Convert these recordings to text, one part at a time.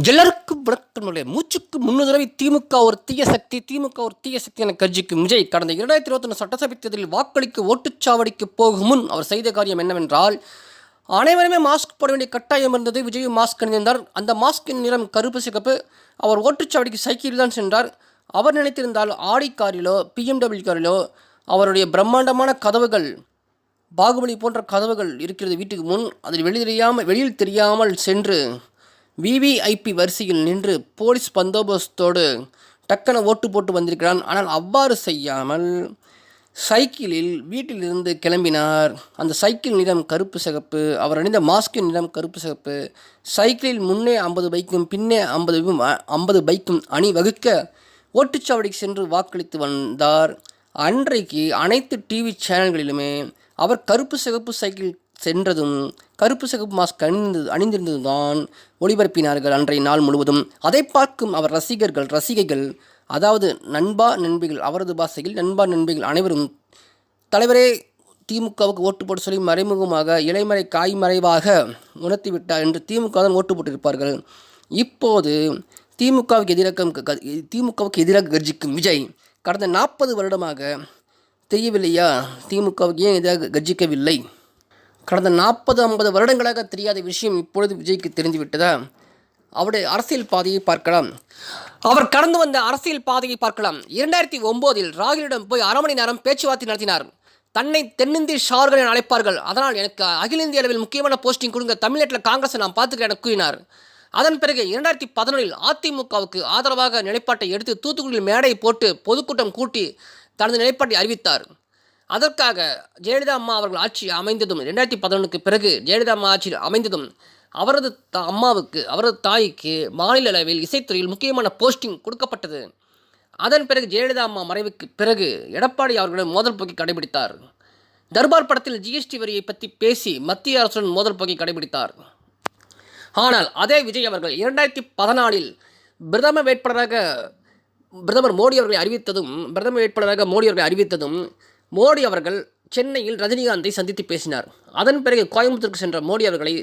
எல்லாருக்கும் வணக்கம். மூச்சுக்கு 3 தடவை திமுக ஒரு தீய சக்தி என கர்ஜிக்கும் விஜய் கடந்த 2021 சட்டசபை தேர்தலில் வாக்களிக்க ஓட்டுச்சாவடிக்கு போகும் முன் அவர் செய்த காரியம் என்னவென்றால், அனைவருமே மாஸ்க் போட வேண்டிய கட்டாயம் இருந்தது. விஜயும் மாஸ்க் அணிந்திருந்தார். அந்த மாஸ்கின் நிறம் கருப்பு சிகப்பு. அவர் ஓட்டுச்சாவடிக்கு சைக்கிள் தான் சென்றார். அவர் நினைத்திருந்தால் ஆடி காரிலோ BMW காரிலோ அவருடைய பிரம்மாண்டமான கதவுகள், பாகுபலி போன்ற கதவுகள் இருக்கிறது வீட்டுக்கு முன், அதில் வெளியில் தெரியாமல் சென்று விவிஐபி வரிசையில் நின்று போலீஸ் பந்தோபஸ்தோடு டக்கன ஓட்டு போட்டு வந்திருக்கிறான். ஆனால் அவ்வாறு செய்யாமல் சைக்கிளில் வீட்டிலிருந்து கிளம்பினார். அந்த சைக்கிள் நிறம் கருப்பு சிகப்பு. அவர் அணிந்த மாஸ்கின் நிறம் கருப்பு சிகப்பு. சைக்கிளில் முன்னே 50 பைக்கும் பின்னே 50 பைக்கும் அணிவகுக்க ஓட்டுச்சாவடிக்கு சென்று வாக்களித்து வந்தார். அன்றைக்கு அனைத்து டிவி சேனல்களிலுமே அவர் கருப்பு சிகப்பு சைக்கிள் சென்றதும் கருப்பு சிகப்பு மாஸ்க் அணிந்திருந்ததும் தான் ஒளிபரப்பினார்கள் அன்றைய நாள் முழுவதும். அதை பார்க்கும் அவர் ரசிகைகள், அதாவது நண்பா நண்பிகள், அவரது பாஷையில் நண்பா நண்பிகள் அனைவரும் தலைவரே திமுகவுக்கு ஓட்டு போட்டு சொல்லி மறைமுகமாக இலைமறை காய்மறைவாக உணர்த்திவிட்டார் என்று திமுக தான் ஓட்டு போட்டிருப்பார்கள். இப்போது திமுகவுக்கு எதிராக கர்ஜிக்கும் விஜய் கடந்த 40 வருடமாக தெரியவில்லையா திமுகவுக்கு ஏன் எதிராக கர்ஜிக்கவில்லை? கடந்த 40-50 வருடங்களாக தெரியாத விஷயம் இப்பொழுது விஜய்க்கு தெரிந்துவிட்டதா? அவருடைய அரசியல் பாதையை பார்க்கலாம். அவர் கடந்து வந்த அரசியல் பாதையை பார்க்கலாம். 2009 ராகுலிடம் போய் 1/2 மணி நேரம் பேச்சுவார்த்தை நடத்தினார். தன்னை தென்னிந்திய ஷார்கள் என அழைப்பார்கள், அதனால் எனக்கு அகில இந்திய அளவில் முக்கியமான போஸ்டிங் கொடுங்க, தமிழ்நாட்டில் காங்கிரஸை நான் பார்த்துக்கிறேன் என கூறினார். அதன் பிறகு 2011 அதிமுகவுக்கு ஆதரவாக நிலைப்பாட்டை எடுத்து தூத்துக்குடியில் மேடை போட்டு பொதுக்கூட்டம் கூட்டி தனது நிலைப்பாட்டை அறிவித்தார். அதற்காக ஜெயலலிதா அம்மா அவர்கள் ஆட்சி அமைந்ததும் 2011க்கு பிறகு ஜெயலலிதா அம்மா ஆட்சி அமைந்ததும் அவரது அவரது தாய்க்கு மாநில அளவில் இசைத்துறையில் முக்கியமான போஸ்டிங் கொடுக்கப்பட்டது. அதன் பிறகு ஜெயலலிதா அம்மா மறைவுக்கு பிறகு எடப்பாடி அவர்களிடம் மோதல் போக்கை கடைபிடித்தார். தர்பார் படத்தில் GST வரியை பற்றி பேசி மத்திய அரசுடன் மோதல் போக்கை கடைபிடித்தார். ஆனால் அதே விஜய் அவர்கள் 2014 பிரதமர் மோடி அவர்களை அறிவித்ததும் மோடி அவர்கள் சென்னையில் ரஜினிகாந்தை சந்தித்து பேசினார். அதன் பிறகு கோயம்புத்தூருக்கு சென்ற மோடி அவர்களை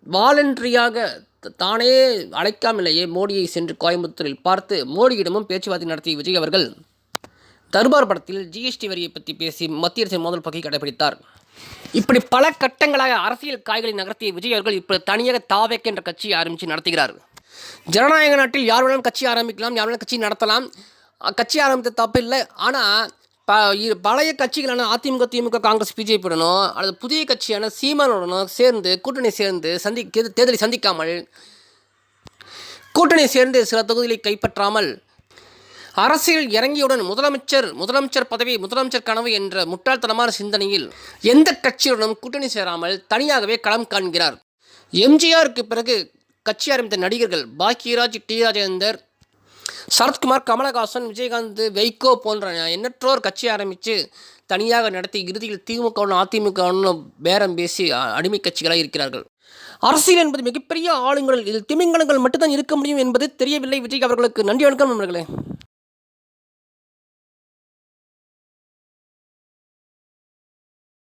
வாலண்டரியாக தானே அழைக்காமலேயே மோடியை சென்று கோயம்புத்தூரில் பார்த்து மோடியிடமும் பேச்சுவார்த்தை நடத்திய விஜய் அவர்கள் தர்பார் படத்தில் GST வரியை பற்றி பேசி மத்திய அரசின் மோதல் போக்கை கடைபிடித்தார். இப்படி பல கட்டங்களாக அரசியல் காய்களை நகர்த்திய விஜய் அவர்கள் இப்போது தனியாக தாவேக் என்ற கட்சியை ஆரம்பித்து நடத்துகிறார். ஜனநாயக நாட்டில் யார் வேணாலும் கட்சி ஆரம்பிக்கலாம், யார் வேணாலும் கட்சி நடத்தலாம். கட்சி ஆரம்பித்த தப்பு இல்லை. ஆனால் பழைய கட்சிகளான அதிமுக, திமுக, காங்கிரஸ், பிஜேபியுடனோ அல்லது புதிய கட்சியான சீமானுடனோ சேர்ந்து கூட்டணி சேர்ந்து தேர்தலை சந்திக்காமல், கூட்டணி சேர்ந்து சில தொகுதிகளை கைப்பற்றாமல், அரசியல் இறங்கியுடன் முதலமைச்சர் பதவி, முதலமைச்சர் கனவு என்ற முட்டாள்தனமான சிந்தனையில் எந்த கட்சியுடனும் கூட்டணி சேராமல் தனியாகவே களம் காண்கிறார். எம்ஜிஆருக்கு பிறகு கட்சி ஆரம்பித்த நடிகர்கள் பாக்கியராஜ், டி ராஜேந்தர், சரத்குமார், கமலஹாசன், விஜயகாந்த், வைகோ போன்ற எண்ணற்றோர் கட்சி ஆரம்பித்து தனியாக நடத்தி இறுதியில் திமுகவும் அதிமுகவும் பேரம் பேசி அடிமை கட்சிகளாக இருக்கிறார்கள். அரசியல் என்பது மிகப்பெரிய ஆளுங்கள், இதில் திமிங்கலங்கள் மட்டும்தான் இருக்க முடியும் என்பது தெரியவில்லை விஜய் அவர்களுக்கு. நன்றி, வணக்கம் நண்பர்களே.